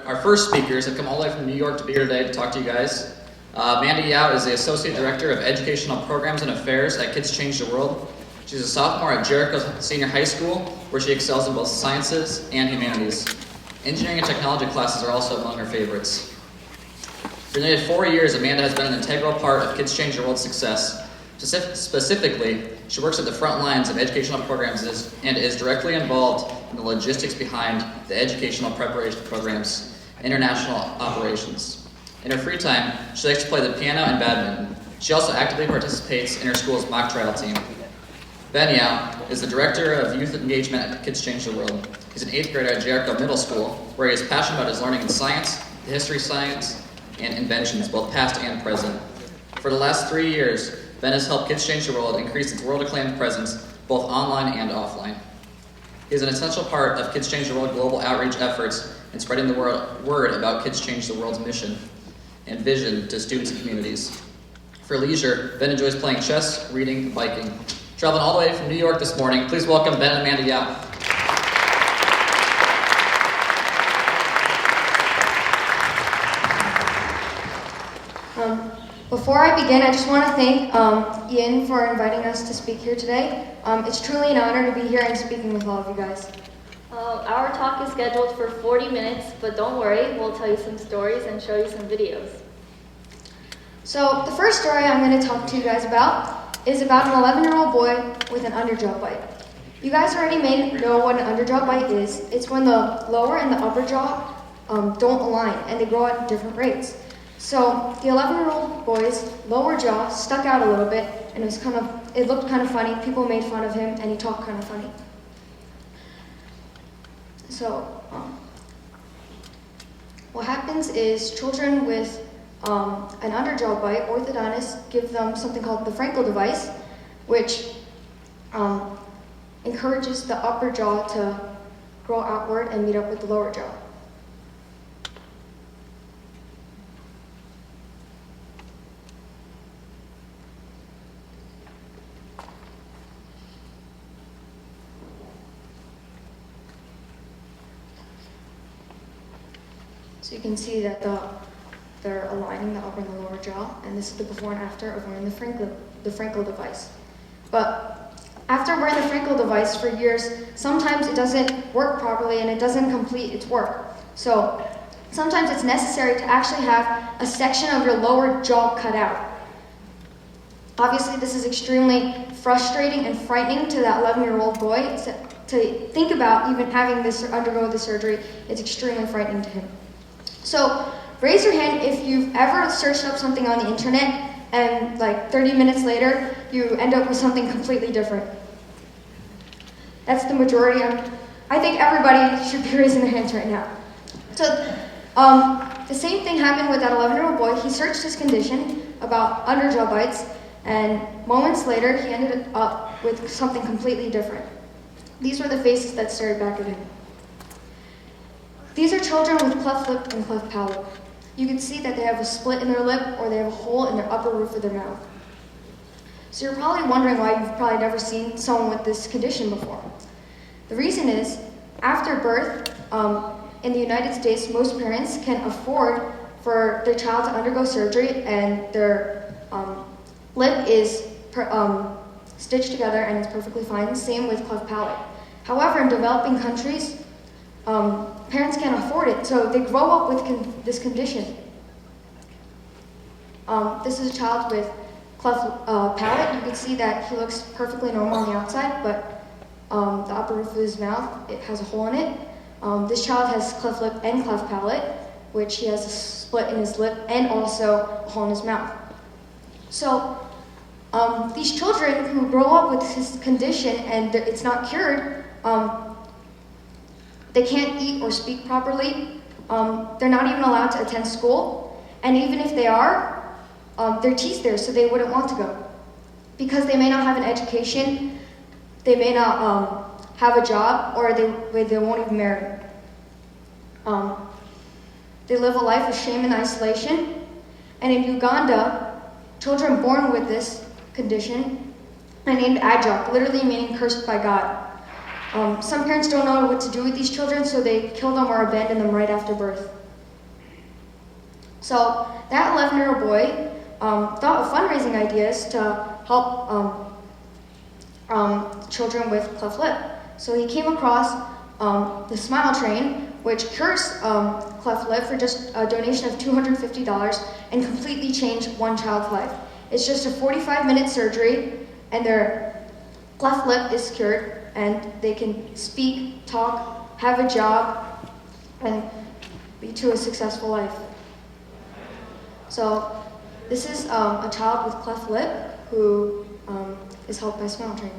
our first speakers have come all the way from New York to be here today to talk to you guys. Amanda Yao is the Associate Director of Educational Programs and Affairs at Kids Change the World. She's a sophomore at Jericho Senior High School, where she excels in both sciences and humanities. Engineering and technology classes are also among her favorites. For nearly 4 years, Amanda has been an integral part of Kids Change the World's success. Specifically, she works at the front lines of educational programs and is directly involved in the logistics behind the educational preparation programs, international operations. In her free time, she likes to play the piano and badminton. She also actively participates in her school's mock trial team. Ben Yao is the Director of Youth Engagement at Kids Change the World. He's an 8th grader at Jericho Middle School, where he is passionate about his learning in science, history, science, and inventions, both past and present. For the last 3 years, Ben has helped Kids Change the World increase its world-acclaimed presence, both online and offline. He is an essential part of Kids Change the World global outreach efforts in spreading the word about Kids Change the World's mission and vision to students and communities. For leisure, Ben enjoys playing chess, reading, and biking. Traveling all the way from New York this morning, please welcome Ben and Amanda Yao. Before I begin, I just want to thank Ian for inviting us to speak here today. It's truly an honor to be here and speaking with all of you guys. Our talk is scheduled for 40 minutes, but don't worry, we'll tell you some stories and show you some videos. So the first story I'm going to talk to you guys about is about an 11-year-old boy with an underjaw bite. You guys already may know what an underjaw bite is. It's when the lower and the upper jaw don't align and they grow at different rates. So the 11-year-old boy's lower jaw stuck out a little bit, and it looked kind of funny. People made fun of him, and he talked kind of funny. So what happens is children with an underjaw bite, orthodontists give them something called the Frankel device, which encourages the upper jaw to grow outward and meet up with the lower jaw. So you can see that they're aligning the upper and the lower jaw, and this is the before and after of wearing the Frankel device. But after wearing the Frankel device for years, sometimes it doesn't work properly and it doesn't complete its work. So sometimes it's necessary to actually have a section of your lower jaw cut out. Obviously, this is extremely frustrating and frightening to that 11-year-old boy. To think about even having this undergo the surgery, it's extremely frightening to him. So raise your hand if you've ever searched up something on the internet and like 30 minutes later you end up with something completely different. That's the majority. I think everybody should be raising their hands right now. So the same thing happened with that 11-year-old boy. He searched his condition about underjaw bites, and moments later he ended up with something completely different. These were the faces that stared back at him. These are children with cleft lip and cleft palate. You can see that they have a split in their lip or they have a hole in their upper roof of their mouth. So you're probably wondering why you've probably never seen someone with this condition before. The reason is, after birth, in the United States, most parents can afford for their child to undergo surgery and their lip is stitched together and it's perfectly fine. Same with cleft palate. However, in developing countries, parents can't afford it, so they grow up with this condition. This is a child with cleft palate. You can see that he looks perfectly normal on the outside, but the upper roof of his mouth, it has a hole in it. This child has cleft lip and cleft palate, which he has a split in his lip and also a hole in his mouth. So these children who grow up with this condition and it's not cured, they can't eat or speak properly. They're not even allowed to attend school. And even if they are, they're teased there, so they wouldn't want to go. Because they may not have an education, they may not have a job, or they won't even marry. They live a life of shame and isolation. And in Uganda, children born with this condition are named Ajak, literally meaning cursed by God. Some parents don't know what to do with these children, so they kill them or abandon them right after birth. So that 11-year-old boy thought of fundraising ideas to help children with cleft lip. So he came across the Smile Train, which cures cleft lip for just a donation of $250 and completely changed one child's life. It's just a 45-minute surgery, and their cleft lip is cured, and they can speak, talk, have a job, and be to a successful life. So this is a child with cleft lip who is helped by Smile Train.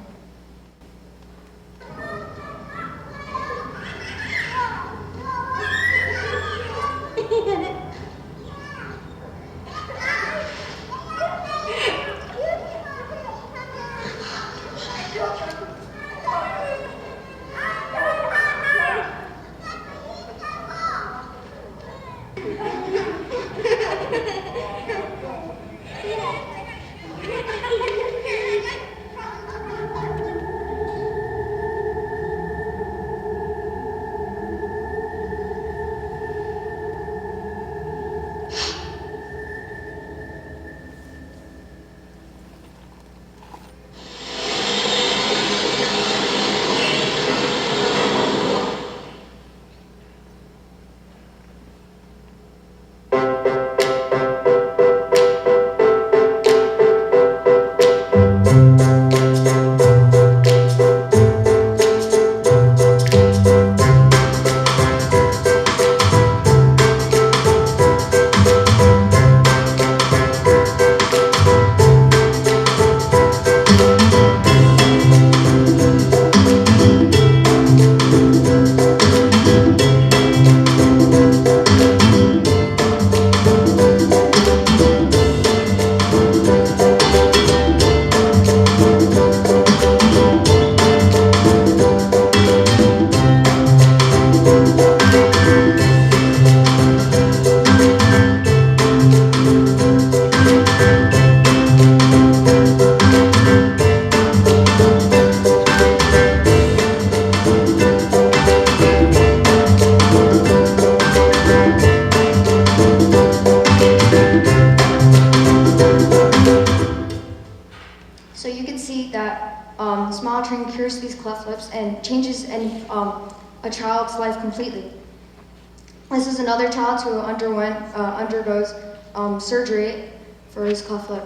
So you can see that Smile Train cures these cleft lips and changes a child's life completely. This is another child who undergoes surgery for his cleft lip.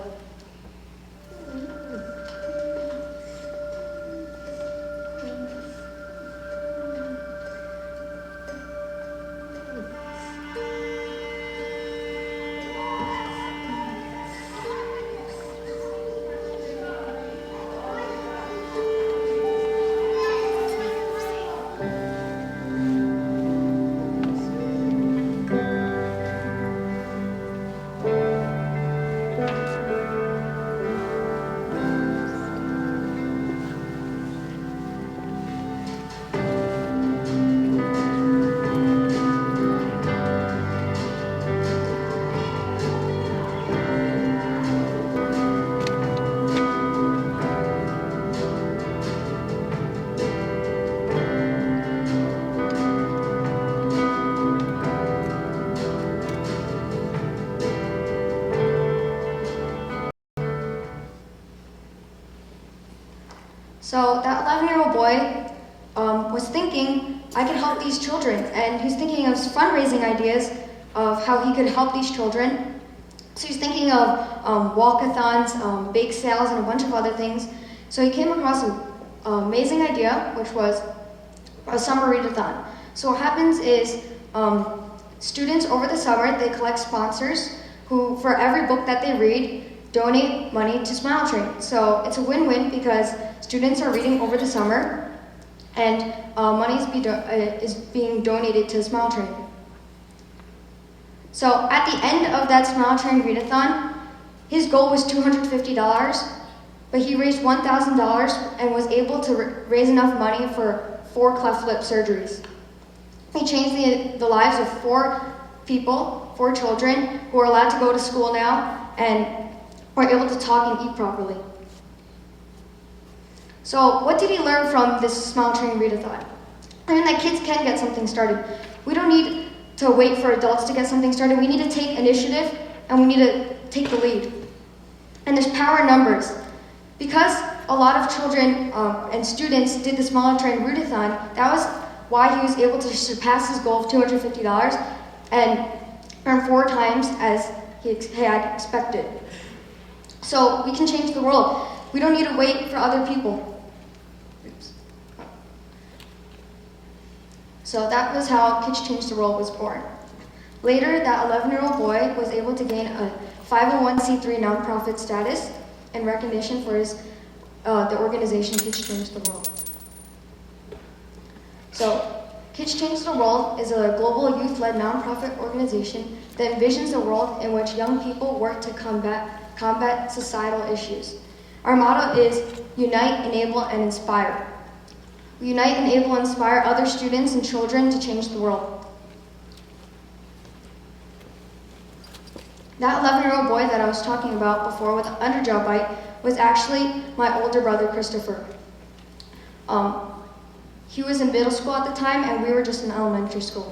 So that 11-year-old boy was thinking, I could help these children, and he's thinking of fundraising ideas of how he could help these children. So he's thinking of walkathons, bake sales, and a bunch of other things. So he came across an amazing idea, which was a summer readathon. So what happens is students over the summer, they collect sponsors who, for every book that they read, donate money to Smile Train. So it's a win-win because students are reading over the summer and money is being donated to Smile Train. So at the end of that Smile Train readathon, his goal was $250, but he raised $1,000 and was able to raise enough money for 4 cleft lip surgeries. He changed the lives of 4 people, 4 children, who are allowed to go to school now and are able to talk and eat properly. So what did he learn from this Smile Train readathon? I mean that kids can get something started. We don't need to wait for adults to get something started. We need to take initiative and we need to take the lead. And there's power in numbers. Because a lot of children and students did the Smile Train Readathon, that was why he was able to surpass his goal of $250 and earn 4 times as he had expected. So we can change the world. We don't need to wait for other people. Oops. So that was how Kids Change the World was born. Later, that 11-year-old boy was able to gain a 501c3 nonprofit status and recognition for the organization Kids Change the World. So, Kids Change the World is a global youth-led nonprofit organization that envisions a world in which young people work to combat societal issues. Our motto is Unite, Enable, and Inspire. We unite, enable, and inspire other students and children to change the world. That 11-year-old boy that I was talking about before with the underjaw bite was actually my older brother, Christopher. He was in middle school at the time, and we were just in elementary school.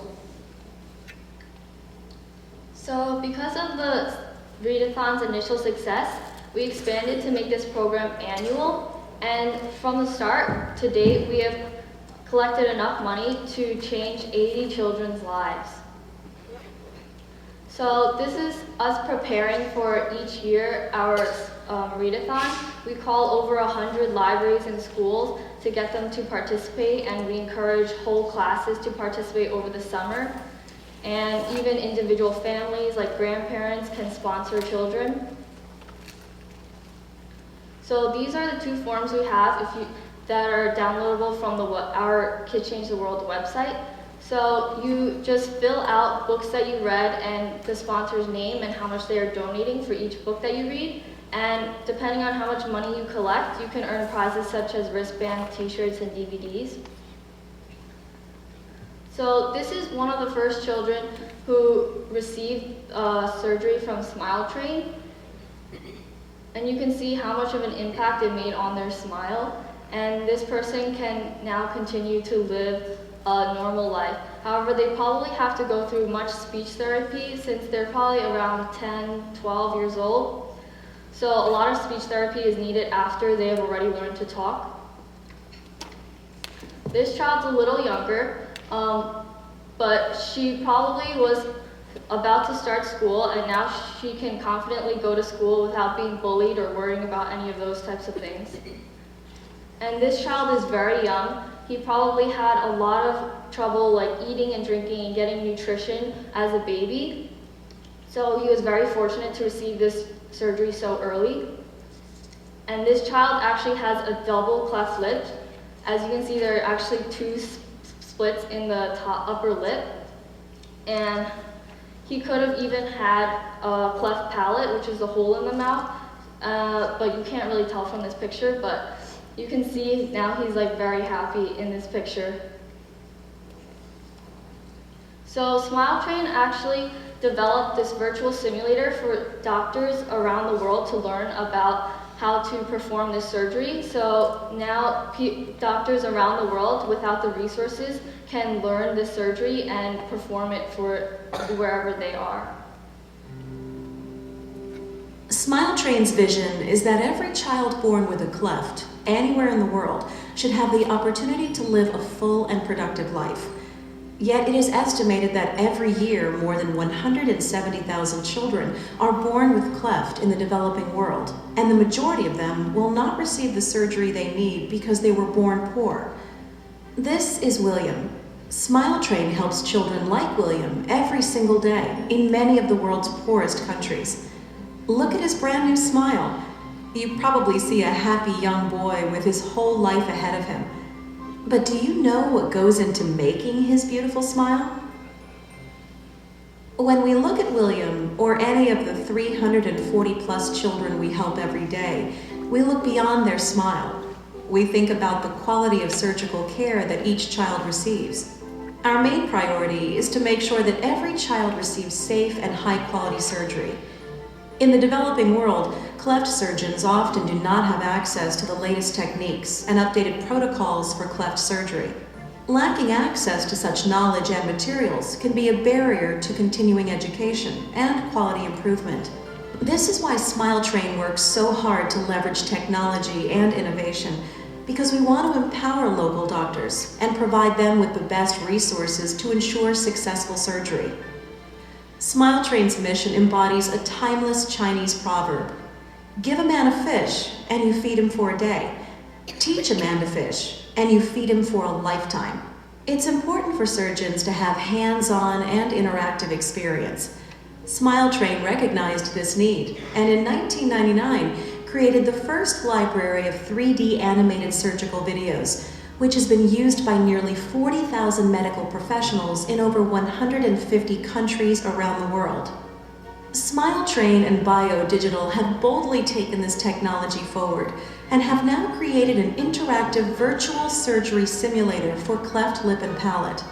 So because of the Readathon's initial success, we expanded to make this program annual, and from the start to date, we have collected enough money to change 80 children's lives. So this is us preparing for each year our Readathon. We call over 100 libraries and schools to get them to participate, and we encourage whole classes to participate over the summer. And even individual families like grandparents can sponsor children. So these are the 2 forms we have that are downloadable from our Kids Change the World website. So you just fill out books that you read and the sponsor's name and how much they are donating for each book that you read. And depending on how much money you collect, you can earn prizes such as wristbands, t-shirts, and DVDs. So this is one of the first children who received surgery from Smile Train. And you can see how much of an impact it made on their smile. And this person can now continue to live a normal life. However, they probably have to go through much speech therapy since they're probably around 10, 12 years old. So a lot of speech therapy is needed after they have already learned to talk. This child's a little younger, but she probably was about to start school, and now she can confidently go to school without being bullied or worrying about any of those types of things. And this child is very young. He probably had a lot of trouble like eating and drinking and getting nutrition as a baby. So he was very fortunate to receive this surgery so early. And this child actually has a double cleft lip. As you can see, there are actually 2 splits in the upper lip. And he could have even had a cleft palate, which is a hole in the mouth, but you can't really tell from this picture, but you can see now he's like very happy in this picture. So Smile Train actually developed this virtual simulator for doctors around the world to learn about how to perform this surgery. So now doctors around the world without the resources can learn this surgery and perform it for wherever they are. Smile Train's vision is that every child born with a cleft, anywhere in the world, should have the opportunity to live a full and productive life. Yet it is estimated that every year more than 170,000 children are born with cleft in the developing world, and the majority of them will not receive the surgery they need because they were born poor. This is William. Smile Train helps children like William every single day in many of the world's poorest countries. Look at his brand new smile. You probably see a happy young boy with his whole life ahead of him. But do you know what goes into making his beautiful smile? When we look at William, or any of the 340 plus children we help every day, we look beyond their smile. We think about the quality of surgical care that each child receives. Our main priority is to make sure that every child receives safe and high-quality surgery. In the developing world, cleft surgeons often do not have access to the latest techniques and updated protocols for cleft surgery. Lacking access to such knowledge and materials can be a barrier to continuing education and quality improvement. This is why Smile Train works so hard to leverage technology and innovation, because we want to empower local doctors and provide them with the best resources to ensure successful surgery. Smile Train's mission embodies a timeless Chinese proverb: give a man a fish and you feed him for a day. Teach a man to fish and you feed him for a lifetime. It's important for surgeons to have hands-on and interactive experience. Smile Train recognized this need and in 1999 created the first library of 3D animated surgical videos, which has been used by nearly 40,000 medical professionals in over 150 countries around the world. Smile Train and BioDigital have boldly taken this technology forward and have now created an interactive virtual surgery simulator for cleft lip and palate.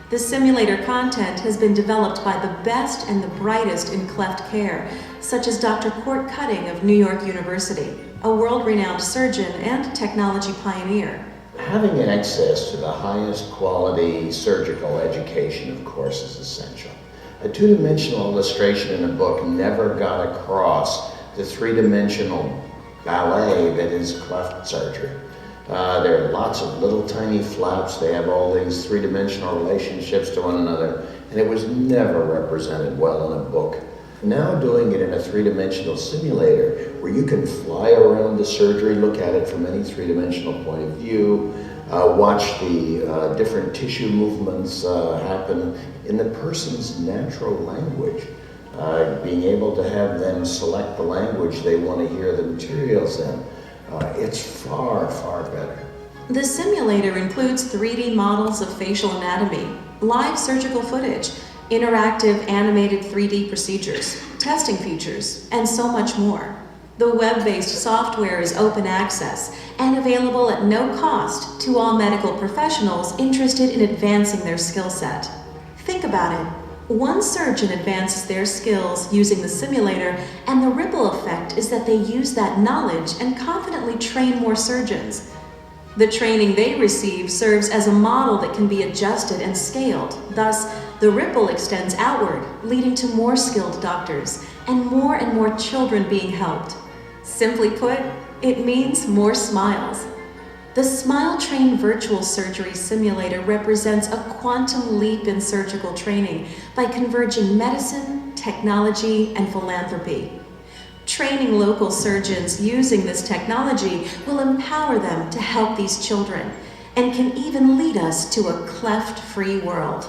The simulator content has been developed by the best and the brightest in cleft care, such as Dr. Court Cutting of New York University, a world-renowned surgeon and technology pioneer. Having access to the highest quality surgical education, of course, is essential. A two-dimensional illustration in a book never got across the three-dimensional ballet that is cleft surgery. There are lots of little tiny flaps. They have all these three-dimensional relationships to one another, and it was never represented well in a book. Now doing it in a three-dimensional simulator where you can fly around the surgery, look at it from any three-dimensional point of view, watch the different tissue movements happen in the person's natural language, being able to have them select the language they want to hear the materials in. It's far, far better. The simulator includes 3D models of facial anatomy, live surgical footage, interactive animated 3D procedures, testing features, and so much more. The web-based software is open access and available at no cost to all medical professionals interested in advancing their skill set. Think about it. One surgeon advances their skills using the simulator, and the ripple effect is that they use that knowledge and confidently train more surgeons. The training they receive serves as a model that can be adjusted and scaled. Thus, the ripple extends outward, leading to more skilled doctors and more children being helped. Simply put, it means more smiles. The Smile Train Virtual Surgery Simulator represents a quantum leap in surgical training by converging medicine, technology, and philanthropy. Training local surgeons using this technology will empower them to help these children and can even lead us to a cleft-free world.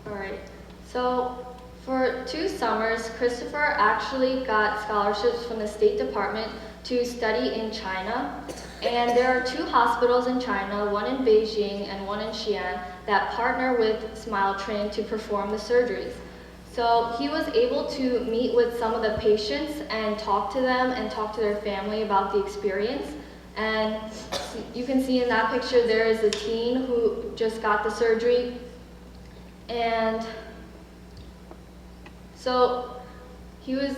Alright, so for 2 summers, Christopher actually got scholarships from the State Department to study in China. And there are 2 hospitals in China, one in Beijing and one in Xi'an, that partner with Smile Train to perform the surgeries. So he was able to meet with some of the patients and talk to them and talk to their family about the experience. And you can see in that picture there is a teen who just got the surgery. And so he was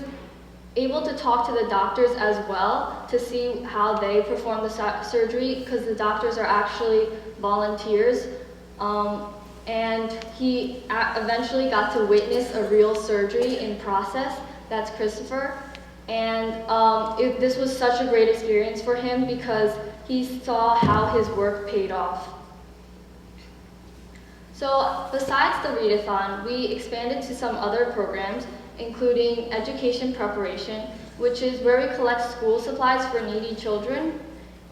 able to talk to the doctors as well to see how they perform the surgery, because the doctors are actually volunteers. And he eventually got to witness a real surgery in process. That's Christopher. And this was such a great experience for him because he saw how his work paid off. So besides the readathon, we expanded to some other programs, including education preparation, which is where we collect school supplies for needy children.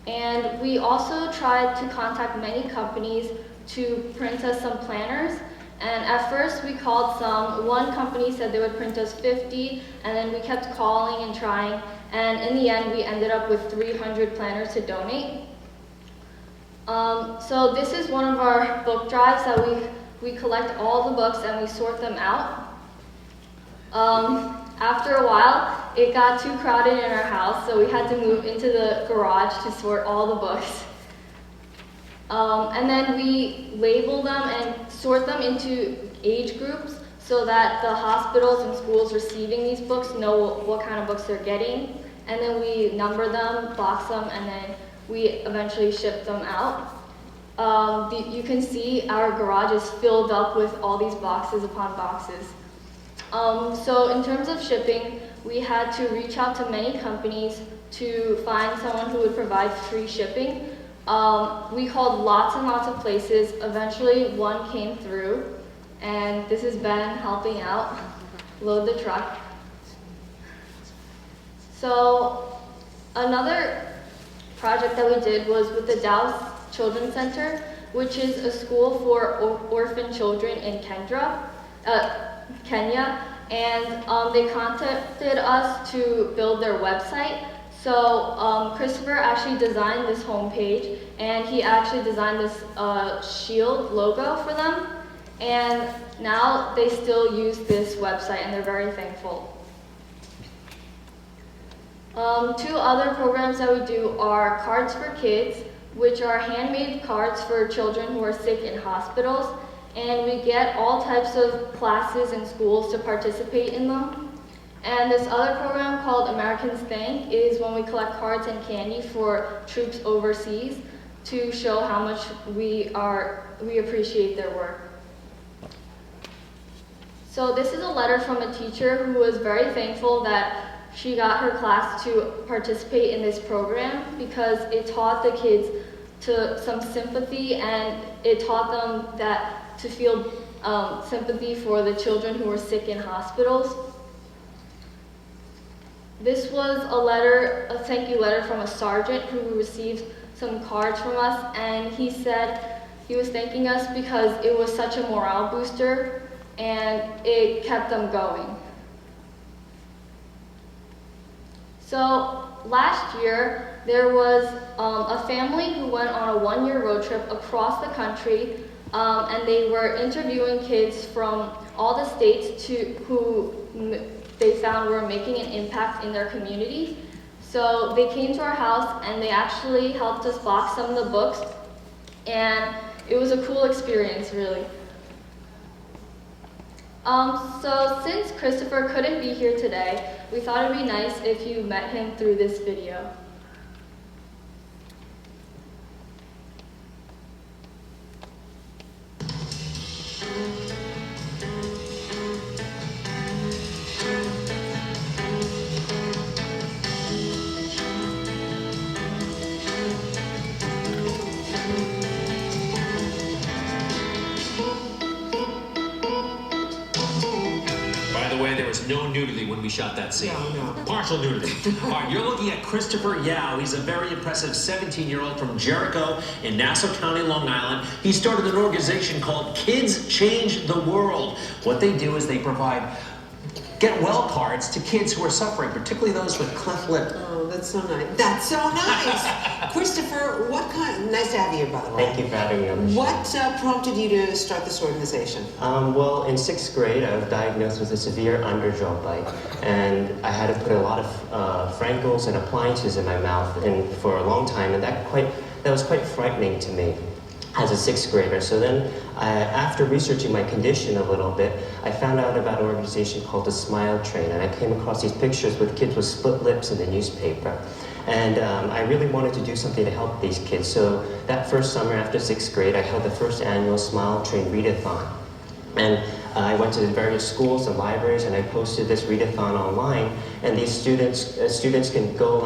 And we also tried to contact many companies to print us some planners. And at first we called some. One company said they would print us 50, and then we kept calling and trying. And in the end, we ended up with 300 planners to donate. So this is one of our book drives that we collect all the books and we sort them out. After a while, it got too crowded in our house, so we had to move into the garage to sort all the books. And then we label them and sort them into age groups. so that the hospitals and schools receiving these books know what kind of books they're getting. And then we number them, box them, and then we eventually ship them out. You can see our garage is filled up with all these boxes upon boxes. So in terms of shipping, we had to reach out to many companies to find someone who would provide free shipping. We called lots and lots of places. Eventually one came through, and this is Ben helping out load the truck. So another project that we did was with the Dallas Children's Center, which is a school for orphan children in Kenya, and they contacted us to build their website. So Christopher actually designed this homepage, and he actually designed this shield logo for them, and now they still use this website, and they're very thankful. Two other programs that we do are Cards for Kids, which are handmade cards for children who are sick in hospitals, and we get all types of classes and schools to participate in them. And this other program called Americans Thank is when we collect cards and candy for troops overseas to show how much we appreciate their work. So this is a letter from a teacher who was very thankful that she got her class to participate in this program because it taught the kids some sympathy, and it taught them that to feel sympathy for the children who were sick in hospitals. This was a thank you letter from a sergeant who received some cards from us, and he said he was thanking us because it was such a morale booster and it kept them going. So last year, there was a family who went on a one-year road trip across the country, and they were interviewing kids from all the states who they found were making an impact in their communities. So they came to our house, and they actually helped us box some of the books, and it was a cool experience, really. So since Christopher couldn't be here today, we thought it'd be nice if you met him through this video. There was no nudity when we shot that scene. No. Partial nudity. All right, you're looking at Christopher Yao. He's a very impressive 17-year-old from Jericho in Nassau County, Long Island. He started an organization called Kids Change the World. What they do is they provide get well cards to kids who are suffering, particularly those with cleft lip. Oh, that's so nice. That's so nice. Christopher, nice to have you, by the way. Thank you for having me on the show. What prompted you to start this organization? Well, in 6th grade, I was diagnosed with a severe underjaw bite, and I had to put a lot of Frankels and appliances in my mouth and for a long time, and that was quite frightening to me as a 6th grader. So then, after researching my condition a little bit, I found out about an organization called the Smile Train, and I came across these pictures with kids with split lips in the newspaper. And I really wanted to do something to help these kids. So that first summer after 6th grade, I held the first annual Smile Train Readathon. And I went to the various schools and libraries, and I posted this readathon online, and these students can go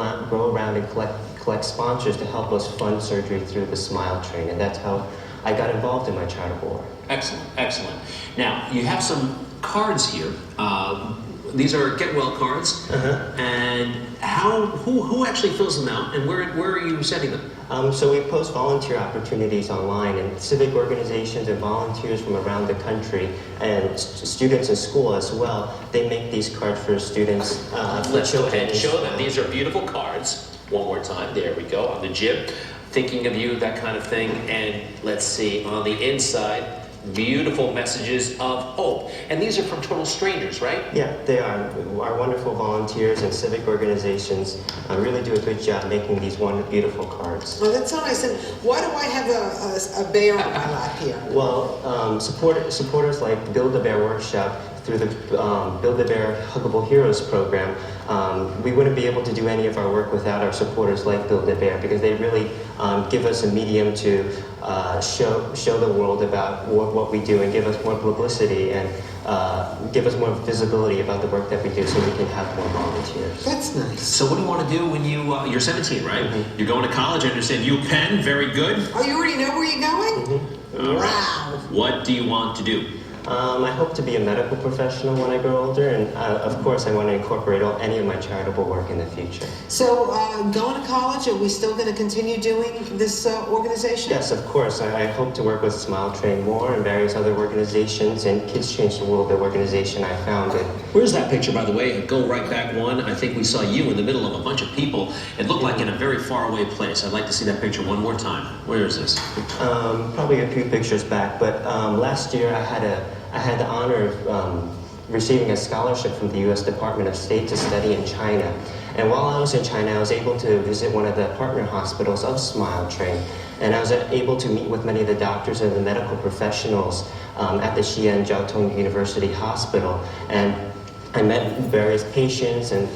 around and collect sponsors to help us fund surgery through the Smile Train, and that's how I got involved in my charitable work. Excellent, excellent. Now, you have some cards here. These are get well cards, and who actually fills them out, and where are you sending them? So we post volunteer opportunities online, and civic organizations and volunteers from around the country, and students in school as well, they make these cards for students. Let's go ahead and show them. These are beautiful cards. One more time, there we go, on the jib. Thinking of you, that kind of thing. And let's see, on the inside, beautiful messages of hope. And these are from total strangers, right? Yeah, they are. Our wonderful volunteers and civic organizations really do a good job making these beautiful cards. Oh, that's so nice. And why do I have a bear on my lap here? Well, supporters like Build a Bear Workshop through the Build-A-Bear Huggable Heroes program, we wouldn't be able to do any of our work without our supporters like Build-A-Bear, because they really give us a medium to show the world about what we do and give us more publicity and give us more visibility about the work that we do so we can have more volunteers. That's nice. So what do you want to do when you're 17, right? You're going to college, I understand. UPenn, very good. Oh, you already know where you're going? Wow. What do you want to do? I hope to be a medical professional when I grow older, and of course I want to incorporate any of my charitable work in the future. So, going to college, are we still going to continue doing this organization? Yes, of course. I hope to work with Smile Train more and various other organizations, and Kids Change the World, the organization I founded. Where's that picture, by the way? Go right back one. I think we saw you in the middle of a bunch of people. It looked like in a very far away place. I'd like to see that picture one more time. Where is this? Probably a few pictures back, but last year I had the honor of receiving a scholarship from the U.S. Department of State to study in China. And while I was in China, I was able to visit one of the partner hospitals of Smile Train. And I was able to meet with many of the doctors and the medical professionals at the Xi'an Jiao Tong University Hospital. And I met various patients and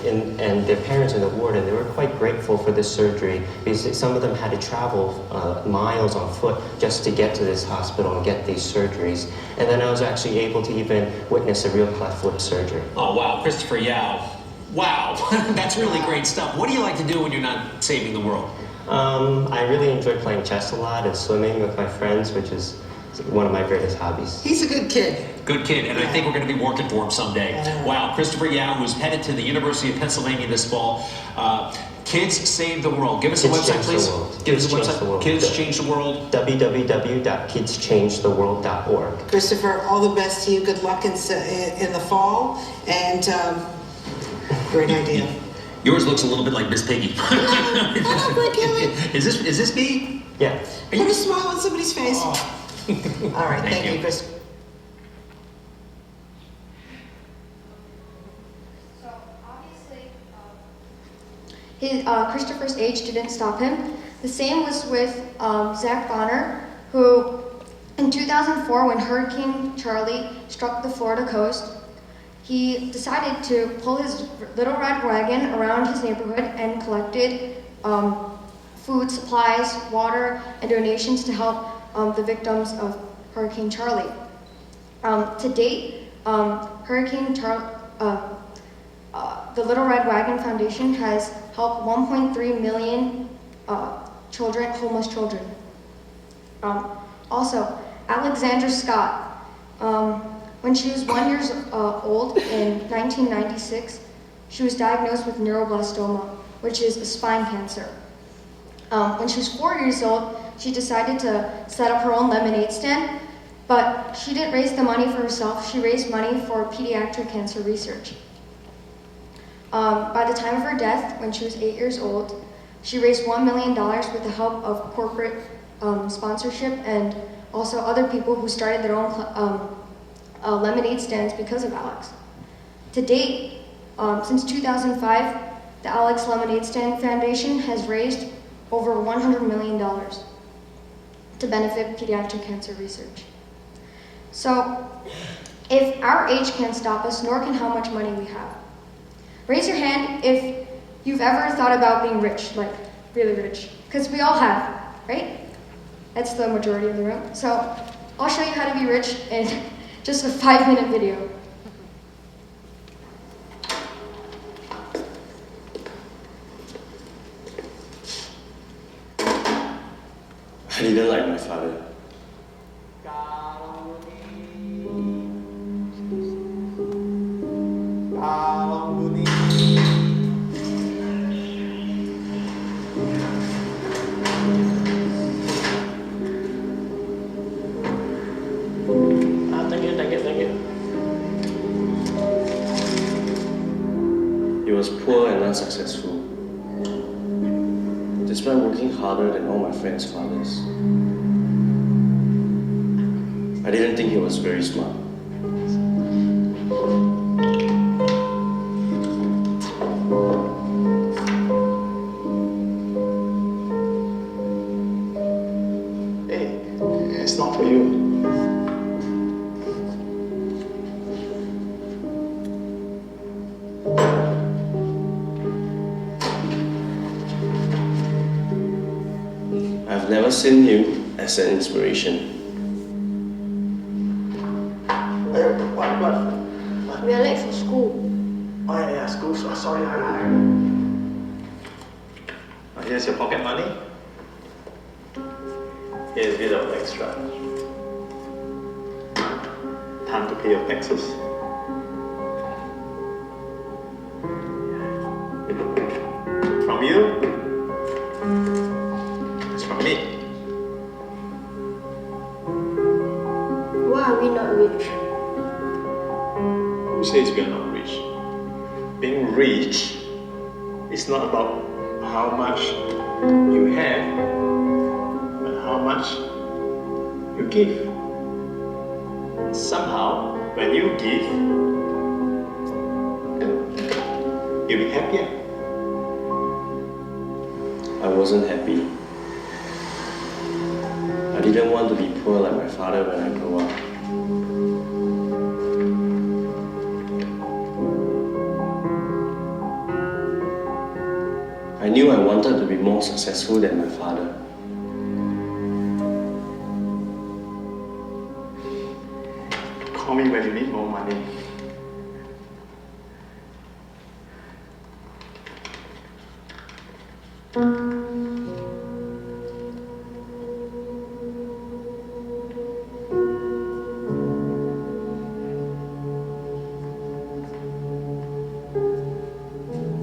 their parents in the ward, and they were quite grateful for this surgery because some of them had to travel miles on foot just to get to this hospital and get these surgeries. And then I was actually able to even witness a real cleft lip surgery. Oh, wow. Christopher Yao. Wow. That's really great stuff. What do you like to do when you're not saving the world? I really enjoy playing chess a lot and swimming with my friends, which is one of my greatest hobbies. He's a good kid. Good kid, and I think we're going to be working for him someday. Wow, Christopher Yao, who's headed to the University of Pennsylvania this fall. Kids Save the World. Give us a website, please. Give us a website. Kids Change the World. www.kidschangetheworld.org. Christopher, all the best to you. Good luck in the fall. And great idea. Yours looks a little bit like Miss Piggy. I don't think it. Is this me? Yeah. Put a smile on somebody's face. All right, thank you, Christopher. So obviously, Christopher's age didn't stop him. The same was with Zach Bonner, who in 2004, when Hurricane Charlie struck the Florida coast, he decided to pull his little red wagon around his neighborhood and collected food, supplies, water, and donations to help the victims of Hurricane Charlie. To date, the Little Red Wagon Foundation has helped 1.3 million children, homeless children. Also, Alexandra Scott, when she was 1 year old in 1996, she was diagnosed with neuroblastoma, which is a spine cancer. When she was 4 years old, she decided to set up her own lemonade stand, but she didn't raise the money for herself. She raised money for pediatric cancer research. By the time of her death, when she was 8 years old, she raised $1 million with the help of corporate sponsorship and also other people who started their own lemonade stands because of Alex. To date, since 2005, the Alex Lemonade Stand Foundation has raised over $100 million to benefit pediatric cancer research. So, if our age can't stop us, nor can how much money we have. Raise your hand if you've ever thought about being rich, like really rich, because we all have, right? That's the majority of the room. So, I'll show you how to be rich in just a 5-minute video. I didn't like my father. Thank you. He was poor and unsuccessful. Despite working harder than all my friends' fathers, I didn't think he was very smart. Hey, it's not for you. I've never seen him as an inspiration. What? We are late for school. Oh yeah, school. So sorry. Here's your pocket money. Here's a bit of extra. Time to pay your taxes. From you. It's from me. Why are we not rich? Who says we are not rich? Being rich is not about how much you have, but how much you give. Somehow, when you give, you'll be happier. I wasn't happy. I didn't want to be poor like my father when I grew up. I knew I wanted to be more successful than my father. Call me when you need more money.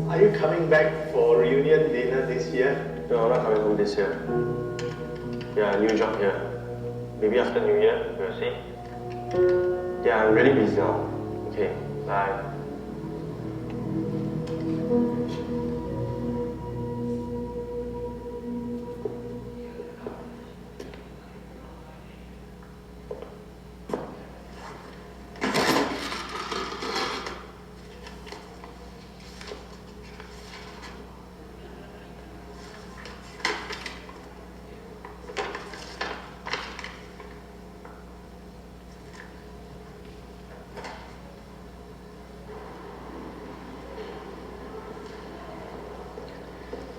Are you coming back for reunion dinner this year? No, I'm not coming home this year. Yeah, new job here. Maybe after New Year, we'll see. Yeah, I'm really busy now. Okay, bye.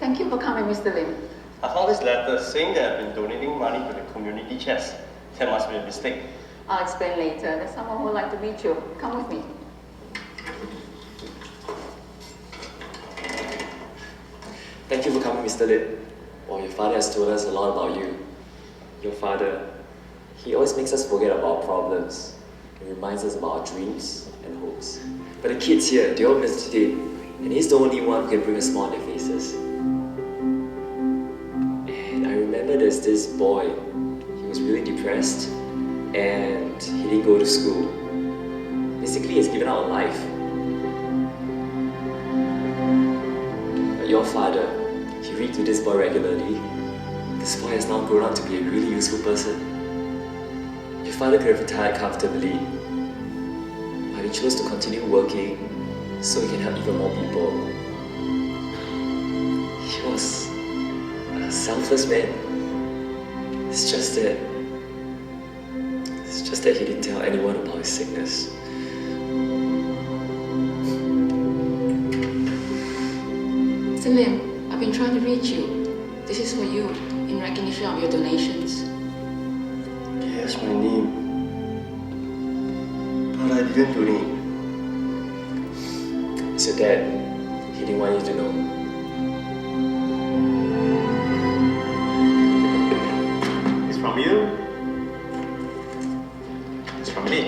Thank you for coming, Mr. Lim. I found this letter saying that I've been donating money to the community chest. There must be a mistake. I'll explain later. There's someone who would like to meet you. Come with me. Thank you for coming, Mr. Lim. Well, your father has told us a lot about you. Your father, he always makes us forget about our problems. He reminds us about our dreams and hopes. But the kids here, they all miss today, and he's the only one who can bring a smile on their faces. And I remember there's this boy. He was really depressed, and he didn't go to school. Basically, he's given up on life. But your father, he read to this boy regularly. This boy has now grown up to be a really useful person. Your father could have retired comfortably, but he chose to continue working so he can help even more people. He was a selfless man. It's just that he didn't tell anyone about his sickness. Mr. Lim, I've been trying to reach you. This is for you, in recognition of your donations. Yes, my name. But I didn't donate. It's your dad. He didn't want you to know. It's from you. It's from me.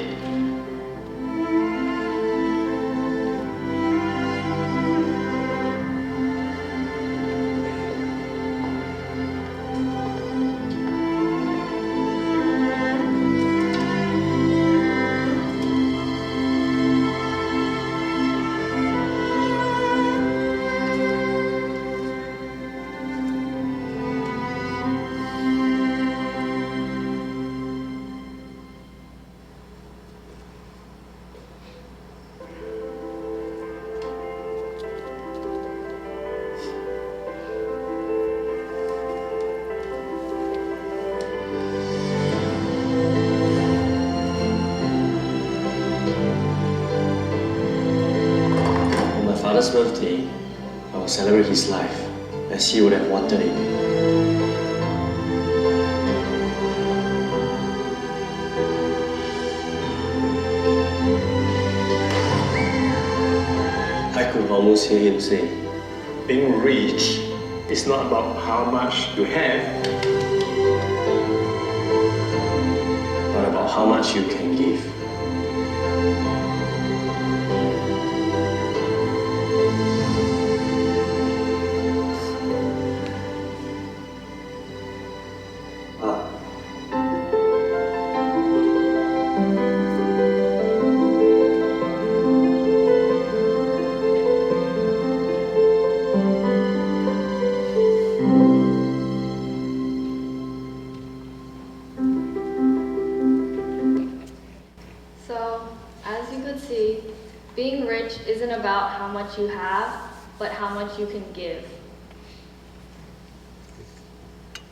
On my father's birthday, I will celebrate his life as he would have wanted it. always hear him say. Being rich is not about how much you have, But about how much you can give. So, as you could see, being rich isn't about how much you have, but how much you can give.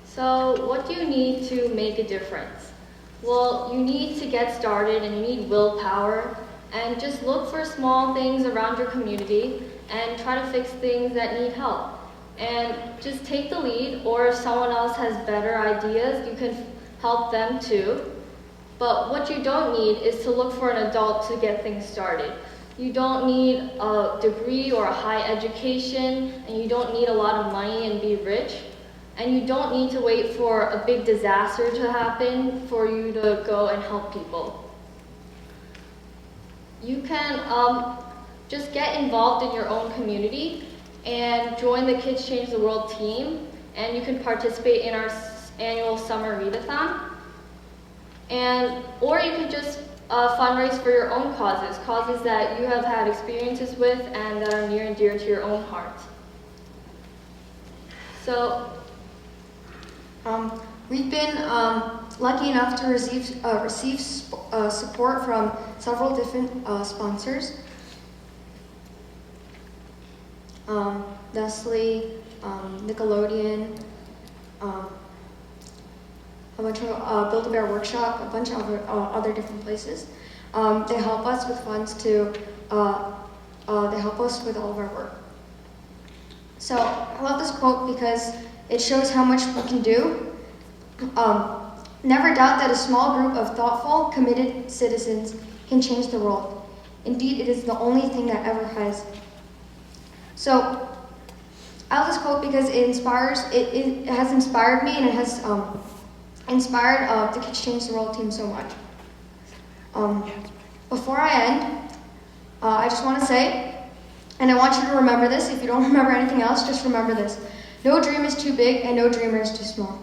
So, what do you need to make a difference? Well, you need to get started and you need willpower, and just look for small things around your community and try to fix things that need help. And just take the lead, or if someone else has better ideas, you can help them too. But what you don't need is to look for an adult to get things started. You don't need a degree or a high education, and you don't need a lot of money and be rich. And you don't need to wait for a big disaster to happen for you to go and help people. You can just get involved in your own community and join the Kids Change the World team, and you can participate in our annual summer readathon. Or you could just fundraise for your own causes that you have had experiences with and that are near and dear to your own heart. So, we've been lucky enough to receive support from several different sponsors. Nestle, Nickelodeon, a bunch of Build-A-Bear Workshop, a bunch of other different places. They help us with funds to, they help us with all of our work. So I love this quote because it shows how much we can do. Never doubt that a small group of thoughtful, committed citizens can change the world. Indeed, it is the only thing that ever has. So I love this quote because it has inspired me, and it has inspired the Kids Change the World team so much. Before I end, I just want to say, and I want you to remember this, if you don't remember anything else, just remember this. No dream is too big and no dreamer is too small.